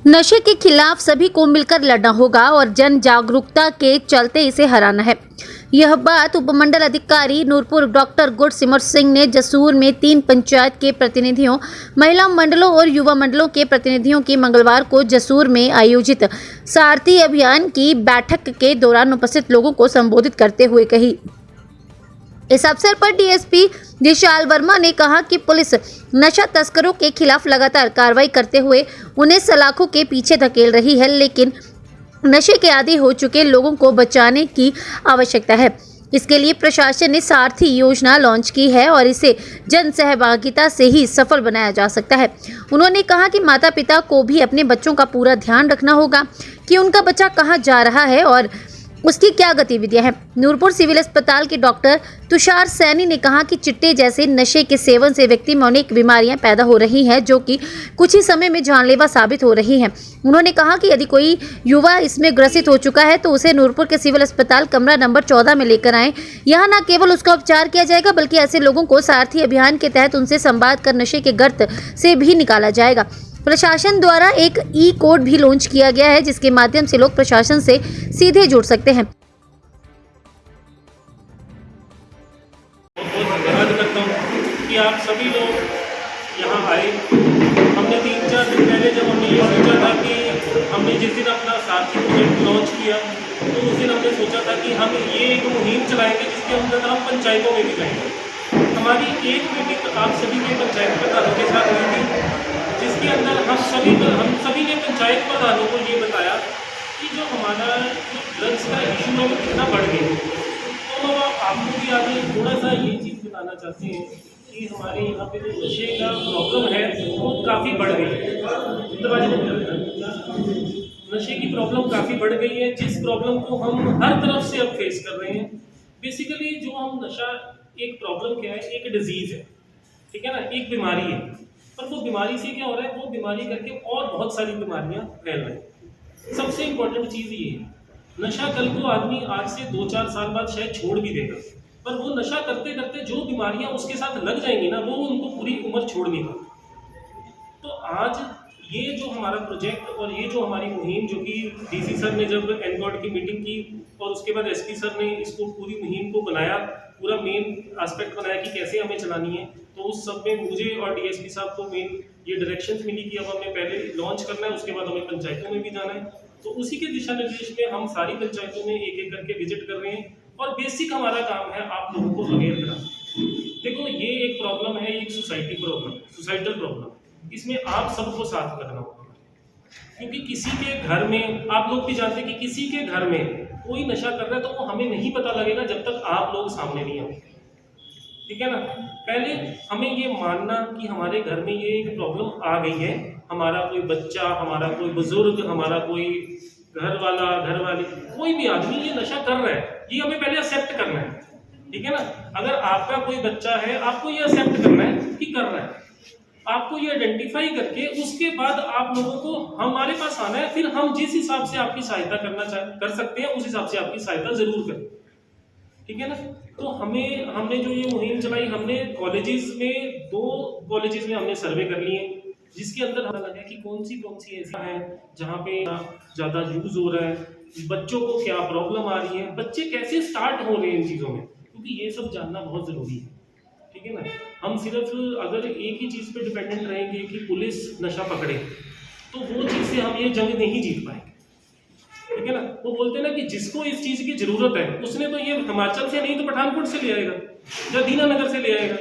नशे के खिलाफ सभी को मिलकर लड़ना होगा और जन जागरूकता के चलते इसे हराना है। यह बात उपमंडल अधिकारी नूरपुर डॉक्टर गुरसिमर सिंह ने जसूर में 3 पंचायत के प्रतिनिधियों, महिला मंडलों और युवा मंडलों के प्रतिनिधियों की मंगलवार को जसूर में आयोजित सारथी अभियान की बैठक के दौरान उपस्थित लोगों को संबोधित करते हुए कही। इस अवसर पर डीएसपी विशाल वर्मा ने कहा कि पुलिस नशा तस्करों के खिलाफ लगातार कार्रवाई करते हुए उन्हें सलाखों के पीछे धकेल रही है, लेकिन नशे के आदी हो चुके लोगों को बचाने की आवश्यकता है। इसके लिए प्रशासन ने सारथी योजना लॉन्च की है और इसे जन सहभागिता से ही सफल बनाया जा सकता है। उन्होंने कहा कि माता पिता को भी अपने बच्चों का पूरा ध्यान रखना होगा कि उनका बच्चा कहाँ जा रहा है और उसकी क्या गतिविधियां हैं। नूरपुर सिविल अस्पताल के डॉक्टर तुषार सैनी ने कहा कि चिट्टे जैसे नशे के सेवन से व्यक्ति में अनेक बीमारियां पैदा हो रही हैं, जो कि कुछ ही समय में जानलेवा साबित हो रही हैं। उन्होंने कहा कि यदि कोई युवा इसमें ग्रसित हो चुका है तो उसे नूरपुर के सिविल अस्पताल कमरा नंबर 14 में लेकर आएं। यहाँ न केवल उसका उपचार किया जाएगा बल्कि ऐसे लोगों को सारथी अभियान के तहत उनसे संवाद कर नशे के गर्त से भी निकाला जाएगा। प्रशासन द्वारा एक ई कोड भी लॉन्च किया गया है, जिसके माध्यम से लोग प्रशासन से सीधे जुड़ सकते हैं। बहुत धन्यवाद करता हूँ कि आप सभी लोग यहाँ आए। हमने 3-4 दिन पहले जब हमने ये सोचा था कि हमने जिस दिन अपना सारथी प्रोजेक्ट लॉन्च किया तो उस दिन हमने सोचा था कि हम ये एक मुहिम चलाएंगे जिसके अंदर हम पंचायतों में भी जाएंगे। हमारी एक मीटिंग आप सभी के पंचायत प्रधानों के साथ हुई थी, जिसके अंदर हम सभी ने पंचायत प्रधानों को ये बताया कि जो हमारा ड्रग्स का इशू है वो कितना बढ़ गया। तो आपको भी आज थोड़ा सा ये चीज़ बताना चाहते हैं कि हमारे यहाँ पे जो नशे का प्रॉब्लम है वो काफ़ी बढ़ गई है। नशे की प्रॉब्लम काफ़ी बढ़ गई है, जिस प्रॉब्लम को हम हर तरफ से अब फेस कर रहे हैं। बेसिकली जो हम नशा एक प्रॉब्लम क्या है, एक डिजीज़ है, ठीक है ना, एक बीमारी है। पर वो बीमारी से क्या हो रहा है, वो बीमारी करके और बहुत सारी बीमारियां फैल रही हैं। सबसे इम्पोर्टेंट चीज़ ये है, नशा कल को आदमी आज से 2-4 साल बाद शायद छोड़ भी देगा, पर वो नशा करते करते जो बीमारियां उसके साथ लग जाएंगी ना, वो उनको पूरी उम्र छोड़ नहीं पाती। तो आज ये जो हमारा प्रोजेक्ट और ये जो हमारी मुहिम, जो कि डीसी सर ने जब एनकॉर्ड की मीटिंग की और उसके बाद एसपी सर ने इसको पूरी मुहिम को बनाया, पूरा मेन एस्पेक्ट बनाया कि कैसे हमें चलानी है, तो उस सब में मुझे और डीएसपी साहब को मेन ये डायरेक्शंस मिली कि अब हमें पहले लॉन्च करना है, उसके बाद हमें पंचायतों में भी जाना है। तो उसी के दिशा निर्देश में हम सारी पंचायतों में एक एक करके विजिट कर रहे हैं और बेसिक हमारा काम है आप लोगों को अवेयर कराना। देखो, ये एक प्रॉब्लम है, एक सोसाइटी प्रॉब्लम, सोसाइटल प्रॉब्लम। इसमें आप सबको साथ लगना होगा, क्योंकि किसी के घर में, आप लोग भी जानते हैं कि किसी के घर में कोई नशा कर रहा है तो वो हमें नहीं पता लगेगा जब तक आप लोग सामने नहीं आओगे, ठीक है ना। पहले हमें ये मानना कि हमारे घर में ये एक प्रॉब्लम आ गई है, हमारा कोई बच्चा, हमारा कोई बुजुर्ग, हमारा कोई घर वाला, घर वाली, कोई भी आदमी ये नशा कर रहा है, ये हमें पहले एक्सेप्ट करना है, ठीक है ना। अगर आपका कोई बच्चा है, आपको ये एक्सेप्ट करना है कि कर रहा है, आपको ये आइडेंटिफाई करके उसके बाद आप लोगों को हमारे पास आना है, फिर हम जिस हिसाब से आपकी सहायता कर सकते हैं उस हिसाब से आपकी सहायता जरूर करें, ठीक है ना। तो हमने जो ये मुहिम चलाई, हमने कॉलेजेस में 2 कॉलेजेस में हमने सर्वे कर लिए, जिसके अंदर हमें लगा कि कौन सी ऐसा है जहाँ पे ज़्यादा यूज हो रहा है, बच्चों को क्या प्रॉब्लम आ रही है, बच्चे कैसे स्टार्ट हो रहे हैं इन चीज़ों में, क्योंकि ये सब जानना बहुत ज़रूरी है, ठीक है ना। हम सिर्फ अगर एक ही चीज़ पे डिपेंडेंट रहेंगे कि पुलिस नशा पकड़े, तो वो चीज़ से हम ये जंग नहीं जीत पाएंगे, ठीक है ना। वो बोलते हैं ना कि जिसको इस चीज़ की ज़रूरत है उसने तो ये हिमाचल से नहीं तो पठानकोट से ले आएगा या दीनानगर से ले आएगा,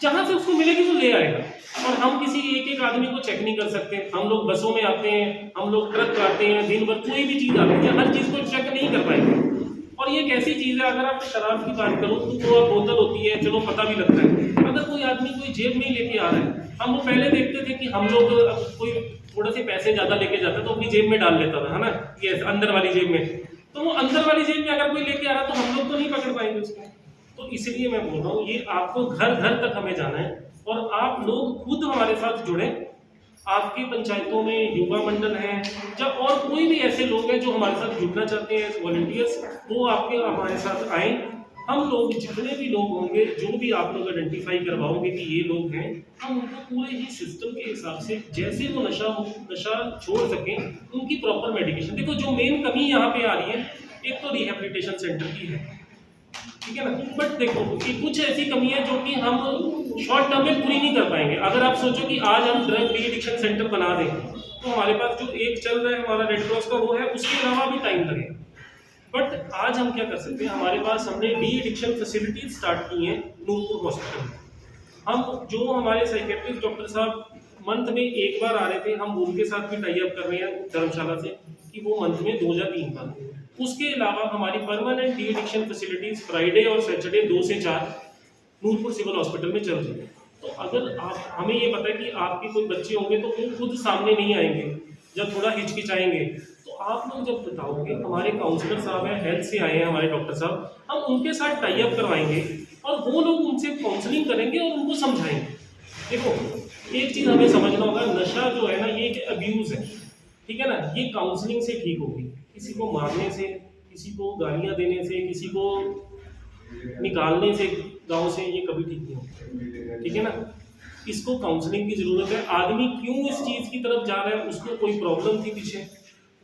जहाँ से उसको मिलेगी वो ले आएगा। और हम किसी एक आदमी को चेक नहीं कर सकते। हम लोग बसों में आते हैं, हम लोग ट्रक आते हैं, दिन भर कोई भी चीज़ आती है, हर चीज़ को चेक नहीं कर पाएंगे। और ये एक ऐसी चीज़ है, अगर आप शराब की बात करो तो बोतल होती है, चलो पता भी लगता है। अगर कोई आदमी कोई जेब में लेके आ रहा है, हम वो पहले देखते थे कि हम लोग कोई थोड़े से पैसे ज़्यादा लेके जाता तो अपनी जेब में डाल लेता था, है ना, ये अंदर वाली जेब में। तो वो अंदर वाली जेब में अगर कोई लेके आ रहा तो हम लोग तो नहीं पकड़ पाएंगे उसको। तो इसलिए मैं बोल रहा हूँ, ये आपको घर घर तक हमें जाना है और आप लोग खुद हमारे साथ जुड़े। आपकी पंचायतों में युवा मंडल हैं या और कोई भी ऐसे लोग हैं जो हमारे साथ जुड़ना चाहते हैं, वॉलंटियर्स, वो आपके हमारे साथ आएँ हम लोग जितने भी लोग होंगे, जो भी आप लोग आइडेंटिफाई करवाओगे कि ये लोग हैं, हम उनको पूरे ही सिस्टम के हिसाब से जैसे वो नशा छोड़ सकें, उनकी प्रॉपर मेडिकेशन। देखो जो मेन कमी यहाँ पे आ रही है, एक तो रिहेबिलिटेशन सेंटर की है, ठीक है ना, बट देखो कि कुछ ऐसी कमी है जो कि हम शॉर्ट टर्म में पूरी नहीं कर पाएंगे। अगर आप सोचो कि आज हम ड्रग डी एडिक्शन सेंटर बना दें, तो हमारे पास जो एक चल रहा है हमारा रेड क्रॉस का वो है, उसके अलावा भी टाइम लगेगा। बट आज हम क्या कर सकते हैं, हमारे पास हमने डी एडिक्शन फैसिलिटीज स्टार्ट की हैं नूरपुर हॉस्पिटल में। हम जो हमारे साइकेट्रिस्ट डॉक्टर साहब मंथ में एक बार आ रहे थे, हम उनके साथ भी टाई अप कर रहे हैं धर्मशाला से कि वो मंथ में 2 या 3 बार। उसके अलावा हमारी permanent de addiction facilities Friday और सैटरडे 2 से 4 नूरपुर सिविल हॉस्पिटल में चल रही है। तो अगर आप, हमें ये पता है कि आपके कोई बच्चे होंगे तो वो खुद सामने नहीं आएंगे, जब थोड़ा हिचकिचाएंगे, तो आप लोग जब बताओगे, हमारे काउंसलर साहब हैं, हेल्थ से आए हैं हमारे डॉक्टर साहब, हम उनके साथ टाई अप करवाएंगे और वो लोग उनसे काउंसलिंग करेंगे और उनको समझाएंगे। देखो एक चीज़ हमें समझना होगा, नशा जो है ना, ये एक अब्यूज़ है, ठीक है ना, ये काउंसलिंग से ठीक होगी। किसी को मारने से, किसी को गालियाँ देने से, किसी को निकालने से गांव से, ये कभी ठीक नहीं होगा, ठीक है ना। इसको काउंसलिंग की ज़रूरत है। आदमी क्यों इस चीज़ की तरफ जा रहा है, उसको कोई प्रॉब्लम थी पीछे,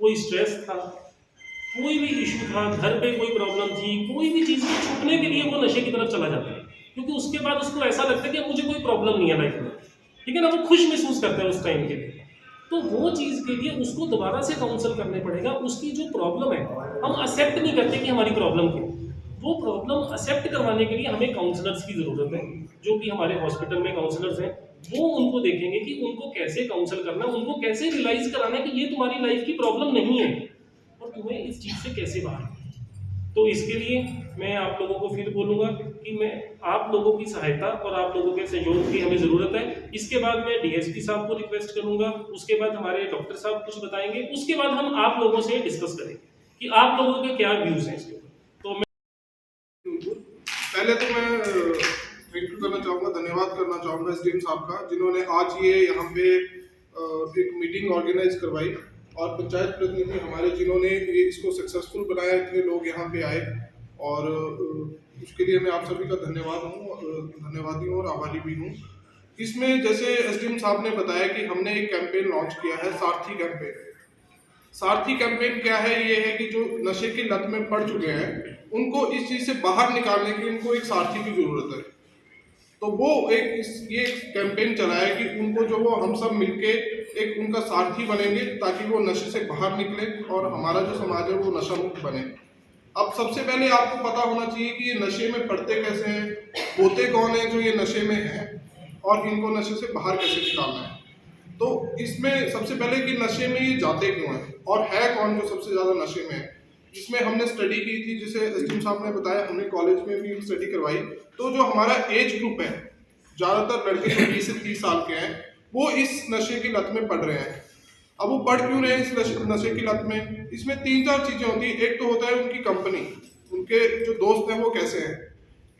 कोई स्ट्रेस था, कोई भी इशू था, घर पे कोई प्रॉब्लम थी, कोई भी चीज़ को छूटने के लिए वो नशे की तरफ चला जाता है, क्योंकि उसके बाद उसको ऐसा लगता है कि मुझे कोई प्रॉब्लम नहीं है लाइफ में, ठीक है ना, वो खुश महसूस करता है उस टाइम के लिए। तो वो चीज़ के लिए उसको दोबारा से काउंसल करने पड़ेगा। उसकी जो प्रॉब्लम है, हम एक्सेप्ट नहीं करते कि हमारी प्रॉब्लम क्या है। वो प्रॉब्लम एक्सेप्ट करवाने के लिए हमें काउंसलर्स की ज़रूरत है, जो कि हमारे हॉस्पिटल में काउंसलर्स हैं। वो उनको देखेंगे कि उनको कैसे काउंसल करना, उनको कैसे रियलाइज़ कराना कि ये तुम्हारी लाइफ की प्रॉब्लम नहीं है और तुम्हें इस चीज़ से कैसे बाहर। तो इसके लिए मैं आप लोगों को फिर बोलूँगा कि मैं आप लोगों की सहायता और आप लोगों के सहयोग की हमें ज़रूरत है। इसके बाद मैं डीएसपी साहब को रिक्वेस्ट करूँगा, उसके बाद हमारे डॉक्टर साहब कुछ बताएंगे, उसके बाद हम आप लोगों से डिस्कस करेंगे कि आप लोगों के क्या व्यूज़ हैं इसके ऊपर। तो पहले तो मैं थैंक यू करना चाहूँगा, धन्यवाद करना चाहूँगा एसडीएम साहब का, जिन्होंने आज ये यहाँ पे एक मीटिंग ऑर्गेनाइज करवाई, और पंचायत प्रतिनिधि हमारे जिन्होंने ये इसको सक्सेसफुल बनाया, इतने लोग यहाँ पे आए, और उसके लिए मैं आप सभी का धन्यवादी हूँ और आभारी भी हूँ। इसमें जैसे एसडीएम साहब ने बताया कि हमने एक कैंपेन लॉन्च किया है, सारथी कैंपेन। सारथी कैंपेन क्या है? ये है कि जो नशे की लत में पड़ चुके हैं, उनको इस चीज़ से बाहर निकालने के लिए उनको एक सारथी की ज़रूरत है। तो वो ये कैंपेन चलाया कि उनको जो वो हम सब मिलके एक उनका सारथी बनेंगे, ताकि वो नशे से बाहर निकले और हमारा जो समाज है वो नशा मुक्त बने। अब सबसे पहले आपको पता होना चाहिए कि ये नशे में पड़ते कैसे हैं, होते कौन हैं जो ये नशे में हैं, और इनको नशे से बाहर कैसे निकालना है। तो इसमें सबसे पहले कि नशे में ये जाते क्यों हैं और है कौन जो सबसे ज़्यादा नशे में है। इसमें हमने स्टडी की थी, जिसे एसडीएम साहब ने बताया, हमने कॉलेज में भी स्टडी करवाई। तो जो हमारा एज ग्रुप है, ज़्यादातर लड़के जो 20 से 30 साल के हैं, वो इस नशे की लत में पड़ रहे हैं। अब वो पढ़ क्यों रहे हैं इस नशे की लत में? इसमें 3-4 चीज़ें होती हैं। एक तो होता है उनकी कंपनी, उनके जो दोस्त हैं वो कैसे हैं।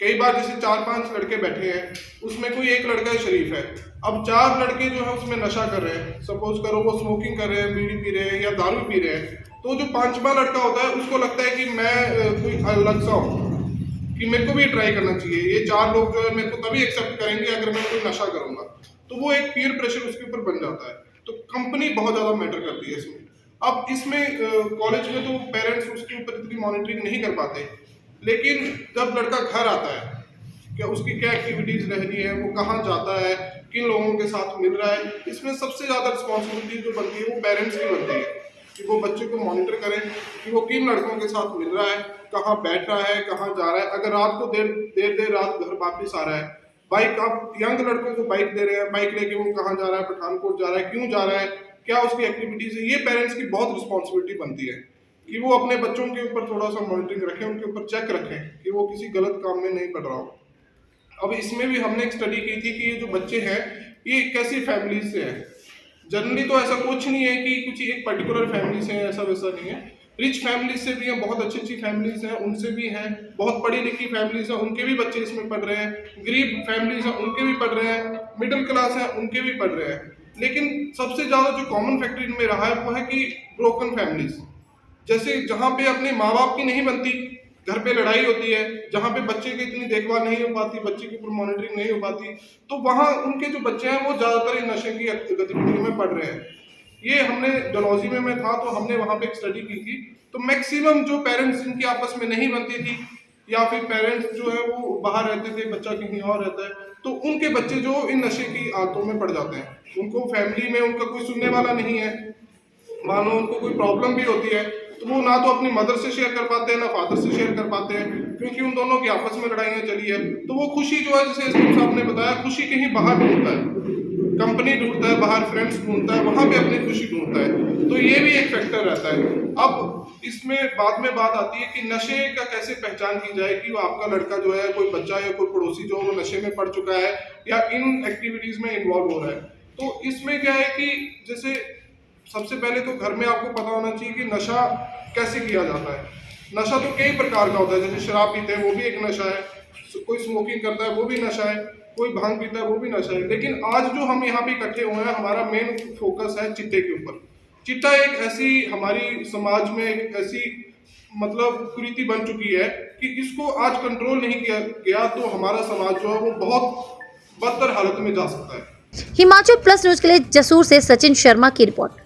कई बार जैसे 4-5 लड़के बैठे हैं, उसमें कोई एक लड़का शरीफ है, अब 4 लड़के जो है उसमें नशा कर रहे हैं। सपोज करो वो स्मोकिंग कर रहे हैं, बीड़ी पी रहे हैं या दारू पी रहे हैं, तो जो 5वां लड़का होता है उसको लगता है कि मैं कोई अलग सा हूँ, कि मेरे को भी ट्राई करना चाहिए। ये 4 लोग जो है मेरे को तभी एक्सेप्ट करेंगे अगर मैं कोई नशा करूँगा। तो वो एक पीयर प्रेशर उसके ऊपर बन जाता है। तो कंपनी बहुत ज़्यादा मैटर करती है इसमें। अब इसमें कॉलेज में तो पेरेंट्स उसके ऊपर इतनी मॉनिटरिंग नहीं कर पाते, लेकिन जब लड़का घर आता है, क्या उसकी क्या एक्टिविटीज़ रह रही है, वो कहाँ जाता है, किन लोगों के साथ मिल रहा है, इसमें सबसे ज़्यादा रिस्पॉन्सिबिलिटी जो बनती है वो पेरेंट्स की बनती है कि वो बच्चे को मॉनिटर करें कि वो किन लड़कों के साथ मिल रहा है, कहाँ बैठ रहा है, कहाँ जा रहा है। अगर रात को देर रात घर वापस आ रहा है, बाइक, आप यंग लड़कों को बाइक दे रहे हैं, बाइक लेके वो कहाँ जा रहा है, पठानकोट जा रहा है, क्यों जा रहा है, क्या उसकी एक्टिविटीज़ है। ये पेरेंट्स की बहुत रिस्पॉन्सिबिलिटी बनती है कि वो अपने बच्चों के ऊपर थोड़ा सा मॉनिटरिंग रखें, उनके ऊपर चेक रखें कि वो किसी गलत काम में नहीं पड़ रहा हो। अब इसमें भी हमने एक स्टडी की थी कि ये जो बच्चे हैं ये कैसी फैमिलीज से हैं। जनरली तो ऐसा कुछ नहीं है कि कुछ एक पर्टिकुलर फैमिली से है, ऐसा वैसा नहीं है। रिच फैमिलीज से भी हैं, बहुत अच्छी फैमिलीज हैं, उनसे भी हैं। बहुत पढ़ी लिखी फैमिलीज हैं, उनके भी बच्चे इसमें पढ़ रहे हैं। गरीब फैमिलीज हैं, उनके भी पढ़ रहे हैं। मिडिल क्लास हैं, उनके भी पढ़ रहे हैं। लेकिन सबसे ज़्यादा जो कॉमन फैक्टर इनमें रहा है वो है कि ब्रोकन फैमिलीज, जैसे जहाँ पे अपने माँ बाप की नहीं बनती, घर पे लड़ाई होती है, जहाँ पे बच्चे की इतनी देखभाल नहीं हो पाती, बच्चे की ऊपर मॉनिटरिंग नहीं हो पाती, तो वहाँ उनके जो बच्चे हैं वो ज़्यादातर इन नशे की गतिविधियों में पड़ रहे हैं। ये हमने डलहौजी में मैं था तो हमने वहाँ पे एक स्टडी की थी, तो मैक्सिमम जो पेरेंट्स इनकी आपस में नहीं बनती थी या फिर पेरेंट्स जो है वो बाहर रहते थे, बच्चा कहीं और रहता है, तो उनके बच्चे जो इन नशे की आदतों में पड़ जाते हैं। उनको फैमिली में उनका कोई सुनने वाला नहीं है, मान लो उनको कोई प्रॉब्लम भी होती है तो वो ना तो अपनी मदर से शेयर कर पाते हैं ना फादर से शेयर कर पाते हैं, क्योंकि उन दोनों की आपस में लड़ाइयाँ चली है। तो वो खुशी जो है, जैसे एसडीएम साहब ने बताया, खुशी कहीं बाहर ढूंढता है, कंपनी ढूंढता है, बाहर फ्रेंड्स ढूंढता है, वहाँ पे अपनी खुशी ढूंढता है। तो ये भी एक फैक्टर रहता है। अब इसमें बाद में बात आती है कि नशे का कैसे पहचान की जाए कि वो आपका लड़का जो है, कोई बच्चा या कोई पड़ोसी जो वो नशे में पड़ चुका है या इन एक्टिविटीज़ में इन्वॉल्व हो रहा है। तो इसमें क्या है कि जैसे सबसे पहले तो घर में आपको पता होना चाहिए कि नशा कैसे किया जाता है। नशा तो कई प्रकार का होता है, जैसे शराब पीते हैं वो भी एक नशा है, कोई स्मोकिंग करता है वो भी नशा है, कोई भांग पीता है वो भी नशा है। लेकिन आज जो हम यहाँ पे इकट्ठे हुए हैं, हमारा मेन फोकस है चिट्टे के ऊपर। चिट्टा एक ऐसी हमारी समाज में एक ऐसी मतलब कुरीति बन चुकी है कि इसको आज कंट्रोल नहीं किया गया तो हमारा समाज जो है वो बहुत बदतर हालत में जा सकता है। हिमाचल प्लस न्यूज के लिए जसूर से सचिन शर्मा की रिपोर्ट।